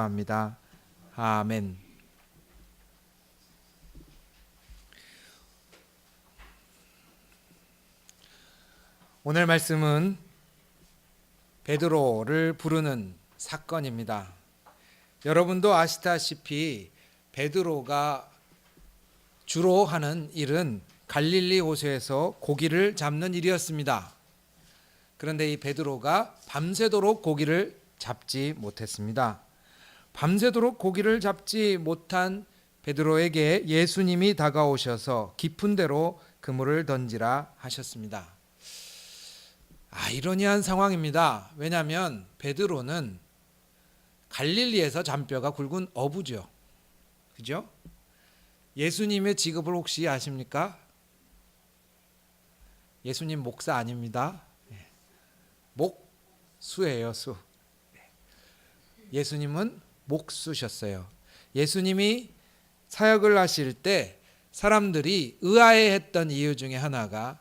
합니다. 아멘. 오늘 말씀은 베드로를 부르는 사건입니다. 여러분도 아시다시피 베드로가 주로 하는 일은 갈릴리 호수에서 고기를 잡는 일이었습니다. 그런데 이 베드로가 밤새도록 고기를 잡지 못했습니다. 밤새도록 고기를 잡지 못한 베드로에게 예수님이 다가오셔서 깊은 데로 그물을 던지라 하셨습니다. 아이러니한 상황입니다. 왜냐하면 베드로는 갈릴리에서 잔뼈가 굵은 어부죠. 그죠? 예수님의 직업을 혹시 아십니까? 예수님 목사 아닙니다. 목수예요, 수. 예수님은 목수셨어요. 예수님이 사역을 하실 때 사람들이 의아해했던 이유 중에 하나가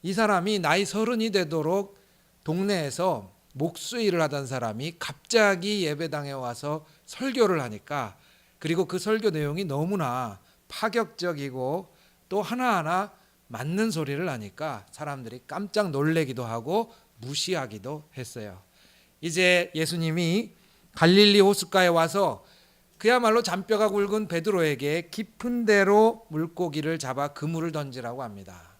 이 사람이 나이 30이 되도록 동네에서 목수 일을 하던 사람이 갑자기 예배당에 와서 설교를 하니까, 그리고 그 설교 내용이 너무나 파격적이고 또 하나하나 맞는 소리를 하니까 사람들이 깜짝 놀래기도 하고 무시하기도 했어요. 이제 예수님이 갈릴리 호숫가에 와서 그야말로 잔뼈가 굵은 베드로에게 깊은 데로 물고기를 잡아 그물을 던지라고 합니다.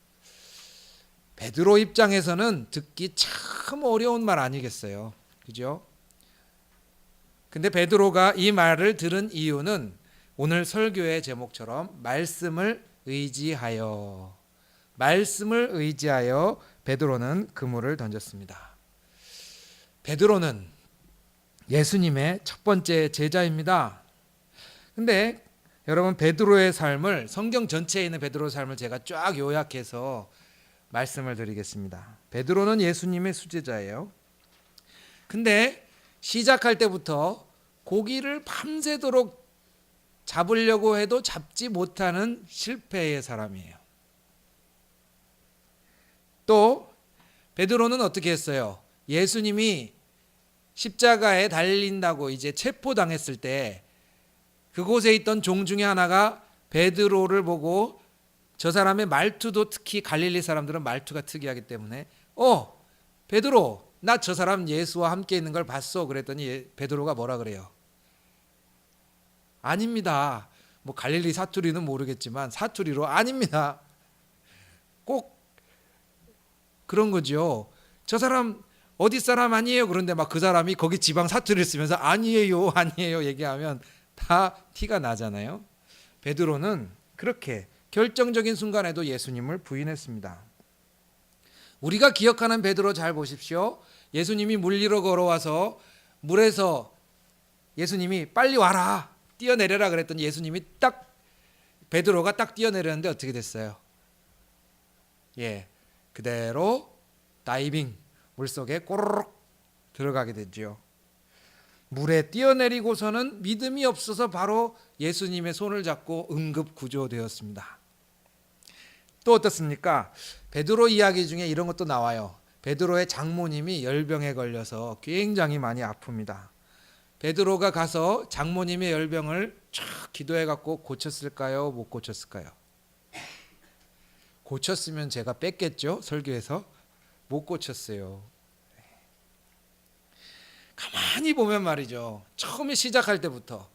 베드로 입장에서는 듣기 참 어려운 말 아니겠어요? 그죠? 근데 베드로가 이 말을 들은 이유는 오늘 설교의 제목처럼 말씀을 의지하여 베드로는 그물을 던졌습니다. 베드로는 예수님의 첫 번째 제자입니다. 근데 여러분, 베드로의 삶을, 성경 전체에 있는 베드로의 삶을 제가 쫙 요약해서 말씀을 드리겠습니다. 베드로는 예수님의 수제자예요. 근데 시작할 때부터 고기를 밤새도록 잡으려고 해도 잡지 못하는 실패의 사람이에요. 또 베드로는 어떻게 했어요? 예수님이 십자가에 달린다고 이제 체포당했을 때 그곳에 있던 종 중에 하나가 베드로를 보고, 저 사람의 말투도, 특히 갈릴리 사람들은 말투가 특이하기 때문에 베드로, 나 저 사람 예수와 함께 있는 걸 봤어. 그랬더니 베드로가 뭐라 그래요? 아닙니다. 뭐 갈릴리 사투리는 모르겠지만 사투리로 아닙니다. 꼭 그런 거죠. 저 사람 어디 사람 아니에요. 그런데 막 그 사람이 거기 지방 사투리를 쓰면서 아니에요 얘기하면 다 티가 나잖아요. 베드로는 그렇게 결정적인 순간에도 예수님을 부인했습니다. 우리가 기억하는 베드로 잘 보십시오. 예수님이 물 위로 걸어와서 물에서 예수님이 빨리 와라, 뛰어내려라 그랬더니 예수님이 베드로가 딱 뛰어내렸는데 어떻게 됐어요? 그대로 다이빙, 물속에 꼬르륵 들어가게 되죠. 물에 뛰어내리고서는 믿음이 없어서 바로 예수님의 손을 잡고 응급 구조되었습니다. 또 어떻습니까? 베드로 이야기 중에 이런 것도 나와요. 베드로의 장모님이 열병에 걸려서 굉장히 많이 아픕니다. 베드로가 가서 장모님의 열병을 쫙 기도해 갖고 고쳤을까요? 못 고쳤을까요? 고쳤으면 제가 뺐겠죠, 설교에서. 못 고쳤어요. 가만히 보면 말이죠, 처음에 시작할 때부터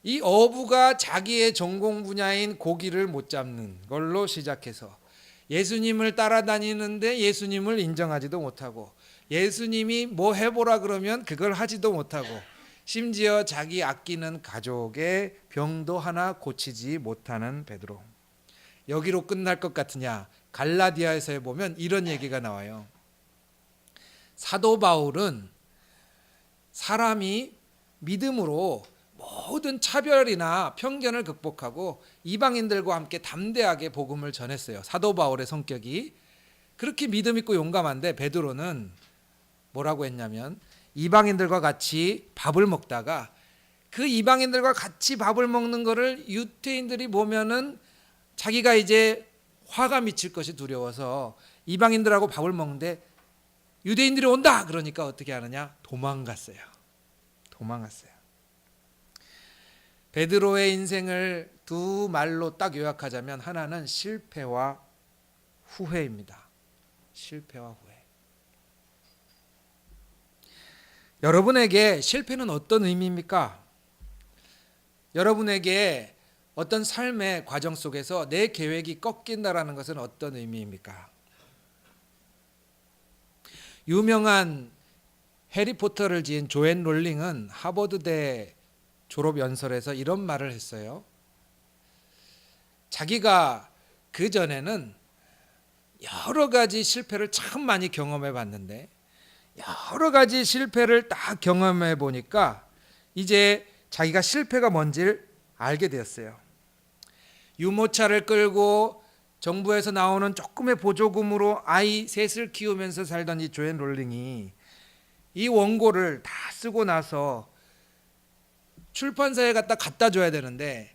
이 어부가 자기의 전공 분야인 고기를 못 잡는 걸로 시작해서 예수님을 따라다니는데 예수님을 인정하지도 못하고, 예수님이 뭐 해보라 그러면 그걸 하지도 못하고, 심지어 자기 아끼는 가족의 병도 하나 고치지 못하는 베드로. 여기로 끝날 것 같으냐? 갈라디아에서 보면 이런 얘기가 나와요. 사도 바울은 사람이 믿음으로 모든 차별이나 편견을 극복하고 이방인들과 함께 담대하게 복음을 전했어요. 사도 바울의 성격이 그렇게 믿음 있고 용감한데, 베드로는 뭐라고 했냐면, 이방인들과 같이 밥을 먹다가 그 이방인들과 같이 밥을 먹는 거를 유대인들이 보면은 자기가 이제 화가 미칠 것이 두려워서 이방인들하고 밥을 먹는데 유대인들이 온다 그러니까 어떻게 하느냐? 도망갔어요. 베드로의 인생을 두 말로 딱 요약하자면 하나는 실패와 후회입니다. 실패와 후회. 여러분에게 실패는 어떤 의미입니까? 여러분에게 어떤 삶의 과정 속에서 내 계획이 꺾인다라는 것은 어떤 의미입니까? 유명한 해리포터를 지은 조앤 롤링은 하버드대 졸업 연설에서 이런 말을 했어요. 자기가 그 전에는 여러 가지 실패를 참 많이 경험해 봤는데 여러 가지 실패를 다 경험해 보니까 이제 자기가 실패가 뭔지를 알게 되었어요. 유모차를 끌고 정부에서 나오는 조금의 보조금으로 아이 셋을 키우면서 살던 이 조앤 롤링이 이 원고를 다 쓰고 나서 출판사에 갖다 줘야 되는데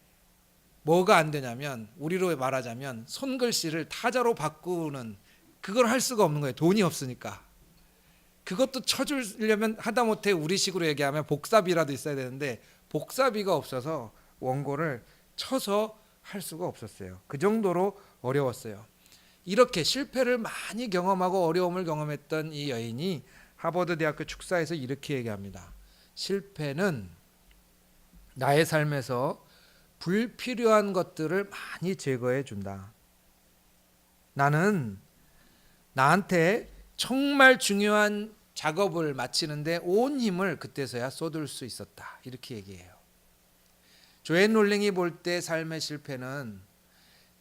뭐가 안 되냐면 우리로 말하자면 손글씨를 타자로 바꾸는 그걸 할 수가 없는 거예요. 돈이 없으니까. 그것도 쳐주려면 하다못해 우리식으로 얘기하면 복사비라도 있어야 되는데 복사비가 없어서 원고를 쳐서 할 수가 없었어요. 그 정도로 어려웠어요. 이렇게 실패를 많이 경험하고 어려움을 경험했던 이 여인이 하버드 대학교 축사에서 이렇게 얘기합니다. 실패는 나의 삶에서 불필요한 것들을 많이 제거해 준다. 나는 나한테 정말 중요한 작업을 마치는데 온 힘을 그때서야 쏟을 수 있었다. 이렇게 얘기해요. 조앤 롤링이 볼 때 삶의 실패는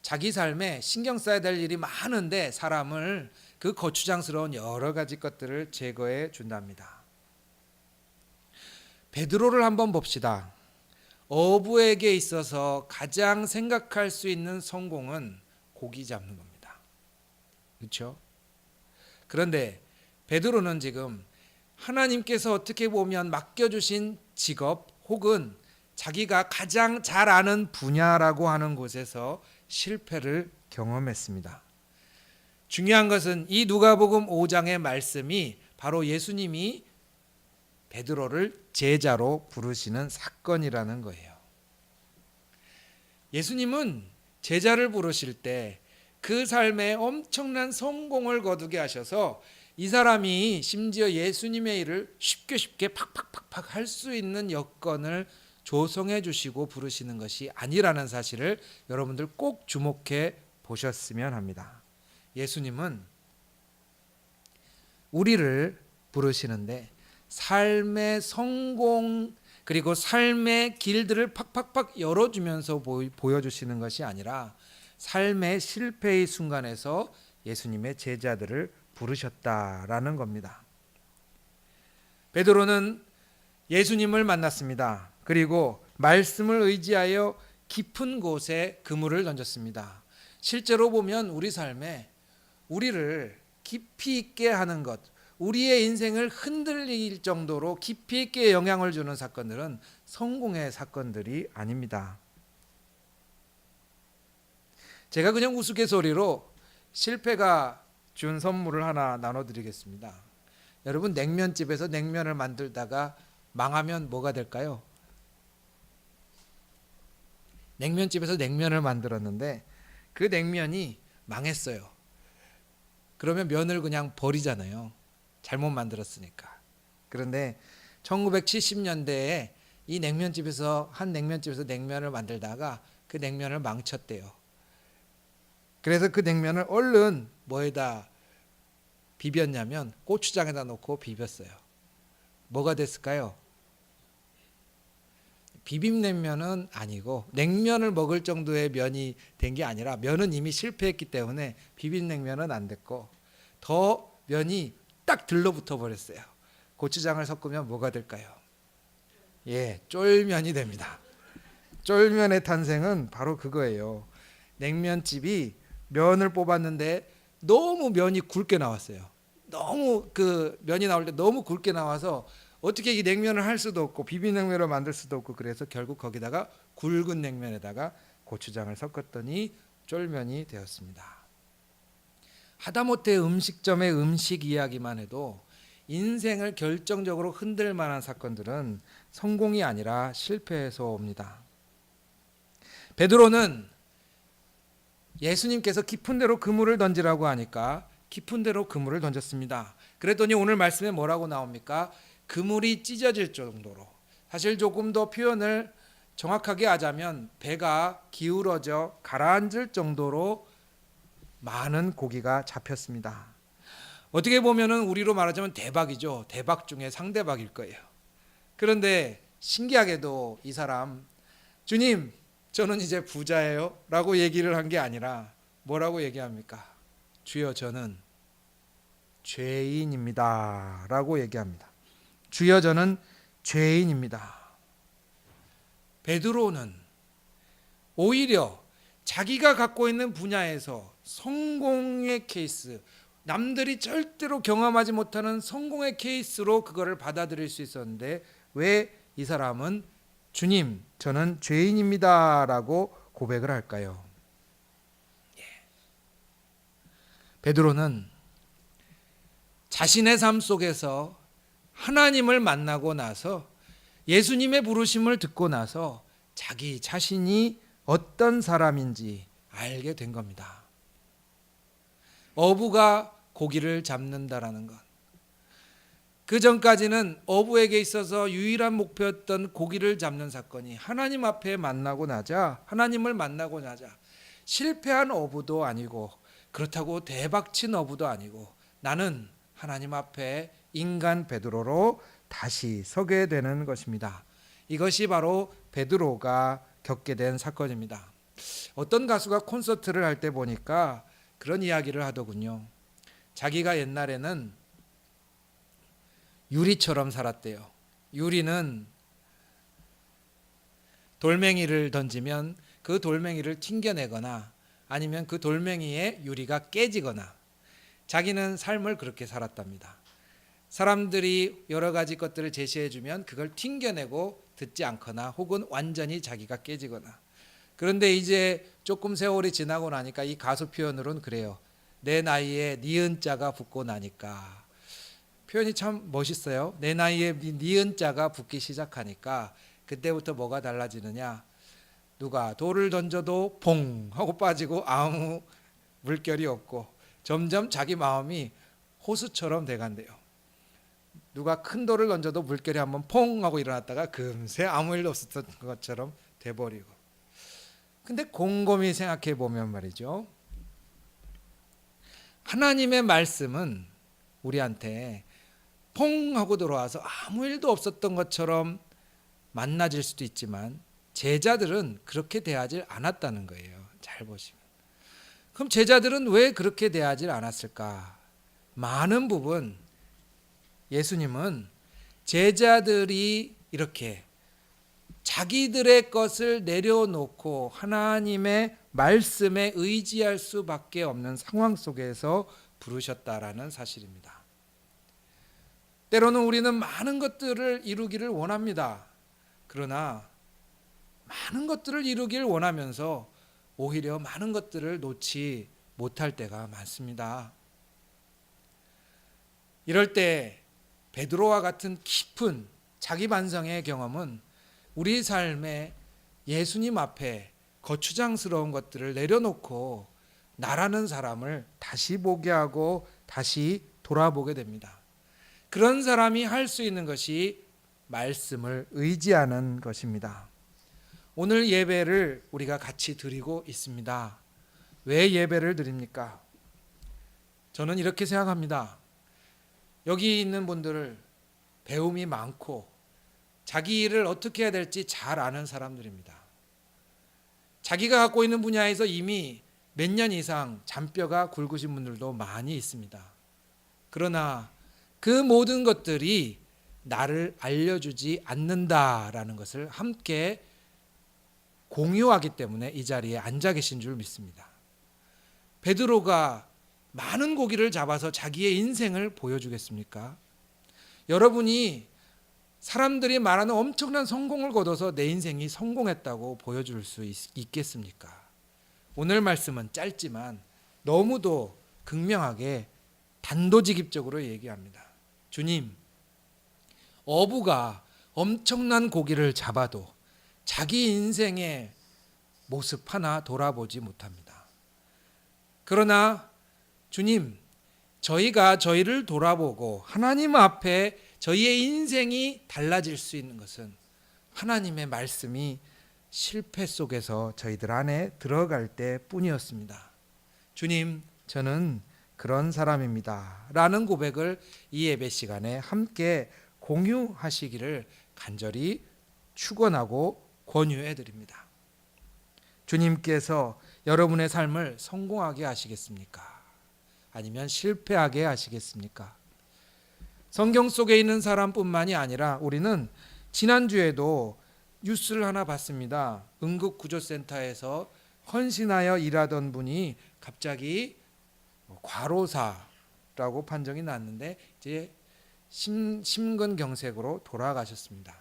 자기 삶에 신경 써야 될 일이 많은데 사람을 그 거추장스러운 여러 가지 것들을 제거해 준답니다. 베드로를 한번 봅시다. 어부에게 있어서 가장 생각할 수 있는 성공은 고기 잡는 겁니다. 그렇죠? 그런데 베드로는 지금 하나님께서 어떻게 보면 맡겨주신 직업 혹은 자기가 가장 잘 아는 분야라고 하는 곳에서 실패를 경험했습니다. 중요한 것은 이 누가복음 5장의 말씀이 바로 예수님이 베드로를 제자로 부르시는 사건이라는 거예요. 예수님은 제자를 부르실 때 그 삶에 엄청난 성공을 거두게 하셔서 이 사람이 심지어 예수님의 일을 쉽게 팍팍팍팍 할 수 있는 여건을 조성해 주시고 부르시는 것이 아니라는 사실을 여러분들 꼭 주목해 보셨으면 합니다. 예수님은 우리를 부르시는데 삶의 성공 그리고 삶의 길들을 팍팍팍 열어주면서 보여주시는 것이 아니라 삶의 실패의 순간에서 예수님의 제자들을 부르셨다라는 겁니다. 베드로는 예수님을 만났습니다. 그리고 말씀을 의지하여 깊은 곳에 그물을 던졌습니다. 실제로 보면 우리 삶에 우리를 깊이 있게 하는 것, 우리의 인생을 흔들릴 정도로 깊이 있게 영향을 주는 사건들은 성공의 사건들이 아닙니다. 제가 그냥 우스갯소리로 실패가 준 선물을 하나 나눠드리겠습니다. 여러분 냉면집에서 냉면을 만들다가 망하면 뭐가 될까요? 냉면집에서 냉면을 만들었는데 그 냉면이 망했어요. 그러면 면을 그냥 버리잖아요. 잘못 만들었으니까. 그런데 1970년대에 이 냉면집에서 한 냉면집에서 냉면을 만들다가 그 냉면을 망쳤대요. 그래서 그 냉면을 얼른 뭐에다 비볐냐면 고추장에다 놓고 비볐어요. 뭐가 됐을까요? 비빔냉면은 아니고 냉면을 먹을 정도의 면이 된 게 아니라 면은 이미 실패했기 때문에 비빔냉면은 안 됐고 더 면이 딱 들러붙어 버렸어요. 고추장을 섞으면 뭐가 될까요? 예, 쫄면이 됩니다. 쫄면의 탄생은 바로 그거예요. 냉면집이 면을 뽑았는데 너무 면이 굵게 나왔어요. 너무 그 면이 나올 때 너무 굵게 나와서 어떻게 이 냉면을 할 수도 없고 비빔냉면을 만들 수도 없고 그래서 결국 거기다가 굵은 냉면에다가 고추장을 섞었더니 쫄면이 되었습니다. 하다못해 음식점의 음식 이야기만 해도 인생을 결정적으로 흔들 만한 사건들은 성공이 아니라 실패에서 옵니다. 베드로는 예수님께서 깊은 데로 그물을 던지라고 하니까 깊은 데로 그물을 던졌습니다. 그랬더니 오늘 말씀에 뭐라고 나옵니까? 그물이 찢어질 정도로, 사실 조금 더 표현을 정확하게 하자면 배가 기울어져 가라앉을 정도로 많은 고기가 잡혔습니다. 어떻게 보면은 우리로 말하자면 대박이죠. 대박 중에 상대박일 거예요. 그런데 신기하게도 이 사람, 주님, 저는 이제 부자예요 라고 얘기를 한 게 아니라 뭐라고 얘기합니까? 주여, 저는 죄인입니다 라고 얘기합니다. 주여, 저는 죄인입니다. 베드로는 오히려 자기가 갖고 있는 분야에서 성공의 케이스, 남들이 절대로 경험하지 못하는 성공의 케이스로 그거를 받아들일 수 있었는데, 왜 이 사람은 주님, 저는 죄인입니다 라고 고백을 할까요? 베드로는 자신의 삶 속에서 하나님을 만나고 나서, 예수님의 부르심을 듣고 나서 자기 자신이 어떤 사람인지 알게 된 겁니다. 어부가 고기를 잡는다라는 것, 그 전까지는 어부에게 있어서 유일한 목표였던 고기를 잡는 사건이 하나님 앞에 만나고 나자, 하나님을 만나고 나자 실패한 어부도 아니고 그렇다고 대박친 어부도 아니고 나는 하나님 앞에 인간 베드로로 다시 서게 되는 것입니다. 이것이 바로 베드로가 겪게 된 사건입니다. 어떤 가수가 콘서트를 할 때 보니까 그런 이야기를 하더군요. 자기가 옛날에는 유리처럼 살았대요. 유리는 돌멩이를 던지면 그 돌멩이를 튕겨내거나 아니면 그 돌멩이에 유리가 깨지거나, 자기는 삶을 그렇게 살았답니다. 사람들이 여러 가지 것들을 제시해 주면 그걸 튕겨내고 듣지 않거나 혹은 완전히 자기가 깨지거나. 그런데 이제 조금 세월이 지나고 나니까 이 가수 표현으로는 그래요. 내 나이에 니은 자가 붙고 나니까. 표현이 참 멋있어요. 내 나이에 니은 자가 붙기 시작하니까 그때부터 뭐가 달라지느냐, 누가 돌을 던져도 봉 하고 빠지고 아무 물결이 없고 점점 자기 마음이 호수처럼 돼간대요. 누가 큰 돌을 던져도 물결이 한번 퐁 하고 일어났다가 금세 아무 일도 없었던 것처럼 돼버리고. 근데 곰곰이 생각해 보면 말이죠, 하나님의 말씀은 우리한테 퐁 하고 들어와서 아무 일도 없었던 것처럼 만나질 수도 있지만 제자들은 그렇게 대하지 않았다는 거예요. 잘 보시면. 그럼 제자들은 왜 그렇게 대하지 않았을까? 많은 부분 예수님은 제자들이 이렇게 자기들의 것을 내려놓고 하나님의 말씀에 의지할 수밖에 없는 상황 속에서 부르셨다라는 사실입니다. 때로는 우리는 많은 것들을 이루기를 원합니다. 그러나 많은 것들을 이루길 원하면서 오히려 많은 것들을 놓지 못할 때가 많습니다. 이럴 때 베드로와 같은 깊은 자기 반성의 경험은 우리 삶에 예수님 앞에 거추장스러운 것들을 내려놓고 나라는 사람을 다시 보게 하고 다시 돌아보게 됩니다. 그런 사람이 할 수 있는 것이 말씀을 의지하는 것입니다. 오늘 예배를 우리가 같이 드리고 있습니다. 왜 예배를 드립니까? 저는 이렇게 생각합니다. 여기 있는 분들을 배움이 많고 자기 일을 어떻게 해야 될지 잘 아는 사람들입니다. 자기가 갖고 있는 분야에서 이미 몇 년 이상 잔뼈가 굵으신 분들도 많이 있습니다. 그러나 그 모든 것들이 나를 알려주지 않는다라는 것을 함께 공유하기 때문에 이 자리에 앉아 계신 줄 믿습니다. 베드로가 많은 고기를 잡아서 자기의 인생을 보여주겠습니까? 여러분이 사람들이 말하는 엄청난 성공을 거둬서 내 인생이 성공했다고 보여줄 수 있겠습니까? 오늘 말씀은 짧지만 너무도 극명하게 단도직입적으로 얘기합니다. 주님, 어부가 엄청난 고기를 잡아도 자기 인생에 모습 하나 돌아보지 못합니다. 그러나 주님, 저희가 저희를 돌아보고 하나님 앞에 저희의 인생이 달라질 수 있는 것은 하나님의 말씀이 실패 속에서 저희들 안에 들어갈 때 뿐이었습니다. 주님, 저는 그런 사람입니다 라는 고백을 이 예배 시간에 함께 공유하시기를 간절히 축원하고 권유해 드립니다. 주님께서 여러분의 삶을 성공하게 하시겠습니까? 아니면 실패하게 하시겠습니까? 성경 속에 있는 사람뿐만이 아니라 우리는 지난주에도 뉴스를 하나 봤습니다. 응급구조센터에서 헌신하여 일하던 분이 갑자기 과로사라고 판정이 났는데 이제 심근경색으로 돌아가셨습니다.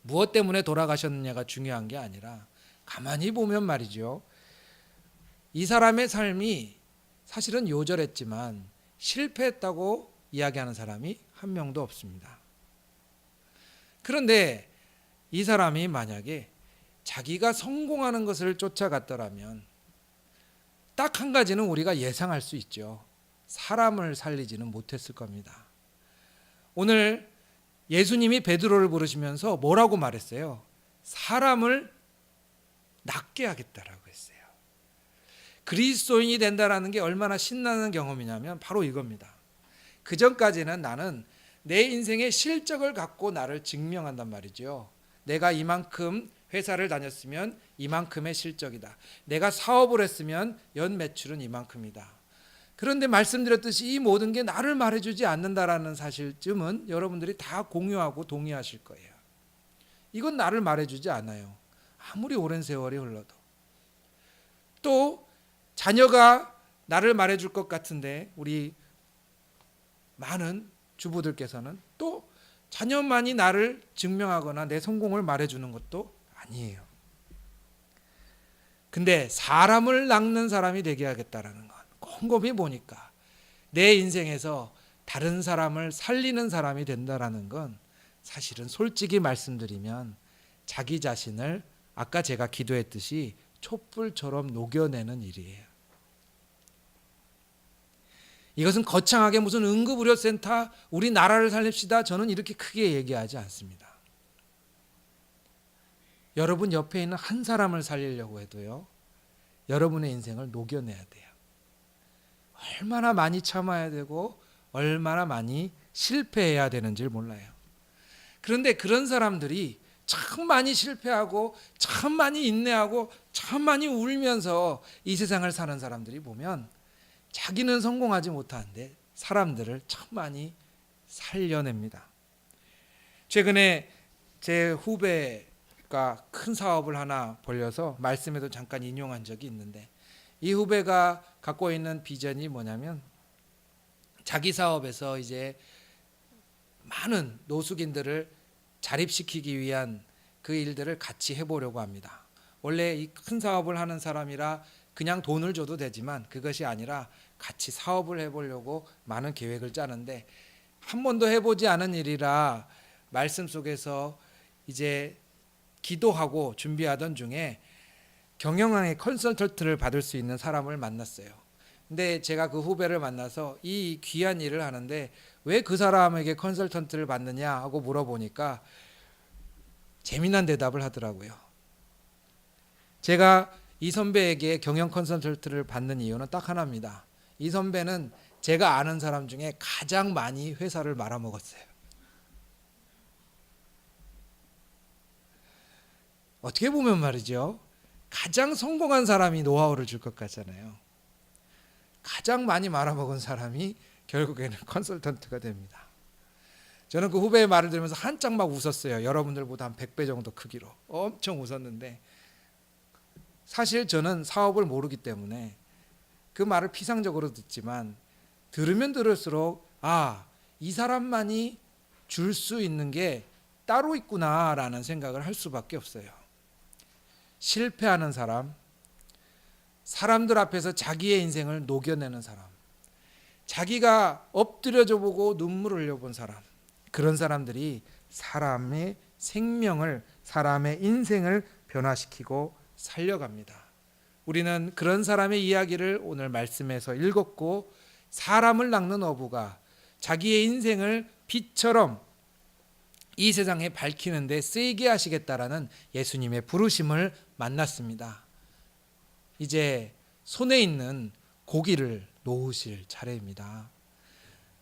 무엇 때문에 돌아가셨느냐가 중요한 게 아니라 가만히 보면 말이죠. 이 사람의 삶이 사실은 요절했지만 실패했다고 이야기하는 사람이 한 명도 없습니다. 그런데 이 사람이 만약에 자기가 성공하는 것을 쫓아갔더라면 딱 한 가지는 우리가 예상할 수 있죠. 사람을 살리지는 못했을 겁니다. 오늘 예수님이 베드로를 부르시면서 뭐라고 말했어요? 사람을 낫게 하겠다라고 했어요. 그리스도인이 된다라는 게 얼마나 신나는 경험이냐면 바로 이겁니다. 그 전까지는 나는 내 인생의 실적을 갖고 나를 증명한단 말이죠. 내가 이만큼 회사를 다녔으면 이만큼의 실적이다. 내가 사업을 했으면 연 매출은 이만큼이다. 그런데 말씀드렸듯이 이 모든 게 나를 말해주지 않는다라는 사실쯤은 여러분들이 다 공유하고 동의하실 거예요. 이건 나를 말해주지 않아요. 아무리 오랜 세월이 흘러도. 또 자녀가 나를 말해줄 것 같은데 우리 많은 주부들께서는 또 자녀만이 나를 증명하거나 내 성공을 말해주는 것도 아니에요. 근데 사람을 낚는 사람이 되게 하겠다라는 건 곰곰이 보니까 내 인생에서 다른 사람을 살리는 사람이 된다라는 건 사실은 솔직히 말씀드리면 자기 자신을 아까 제가 기도했듯이 촛불처럼 녹여내는 일이에요. 이것은 거창하게 무슨 응급의료센터 우리 나라를 살립시다 저는 이렇게 크게 얘기하지 않습니다. 여러분 옆에 있는 한 사람을 살리려고 해도요, 여러분의 인생을 녹여내야 돼요. 얼마나 많이 참아야 되고 얼마나 많이 실패해야 되는지 몰라요. 그런데 그런 사람들이 참 많이 실패하고 참 많이 인내하고 참 많이 울면서 이 세상을 사는 사람들이 보면 자기는 성공하지 못하는데 사람들을 참 많이 살려냅니다. 최근에 제 후배가 큰 사업을 하나 벌려서 말씀에도 잠깐 인용한 적이 있는데 이 후배가 갖고 있는 비전이 뭐냐면 자기 사업에서 이제 많은 노숙인들을 자립시키기 위한 그 일들을 같이 해보려고 합니다. 원래 이 큰 사업을 하는 사람이라 그냥 돈을 줘도 되지만 그것이 아니라 같이 사업을 해보려고 많은 계획을 짜는데 한 번도 해보지 않은 일이라 말씀 속에서 이제 기도하고 준비하던 중에 경영학의 컨설턴트를 받을 수 있는 사람을 만났어요. 근데 제가 그 후배를 만나서 이 귀한 일을 하는데 왜 그 사람에게 컨설턴트를 받느냐 하고 물어보니까 재미난 대답을 하더라고요. 제가 이 선배에게 경영 컨설턴트를 받는 이유는 딱 하나입니다. 이 선배는 제가 아는 사람 중에 가장 많이 회사를 말아먹었어요. 어떻게 보면 말이죠. 가장 성공한 사람이 노하우를 줄 것 같잖아요. 가장 많이 말아먹은 사람이 결국에는 컨설턴트가 됩니다. 저는 그 후배의 말을 들으면서 한짝 막 웃었어요. 여러분들보다 한 100배 정도 크기로 엄청 웃었는데 사실 저는 사업을 모르기 때문에 그 말을 피상적으로 듣지만 들으면 들을수록 이 사람만이 줄 수 있는 게 따로 있구나라는 생각을 할 수밖에 없어요. 실패하는 사람, 사람들 앞에서 자기의 인생을 녹여내는 사람, 자기가 엎드려져 보고 눈물을 흘려본 사람, 그런 사람들이 사람의 생명을, 사람의 인생을 변화시키고 살려갑니다. 우리는 그런 사람의 이야기를 오늘 말씀에서 읽었고, 사람을 낚는 어부가 자기의 인생을 빛처럼 이 세상에 밝히는데 쓰이게 하시겠다라는 예수님의 부르심을 만났습니다. 이제 손에 있는 고기를 놓으실 차례입니다.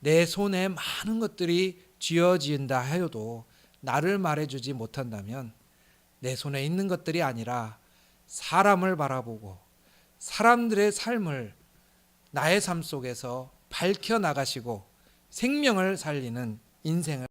내 손에 많은 것들이 쥐어진다 하여도 나를 말해주지 못한다면 내 손에 있는 것들이 아니라 사람을 바라보고 사람들의 삶을 나의 삶 속에서 밝혀 나가시고 생명을 살리는 인생을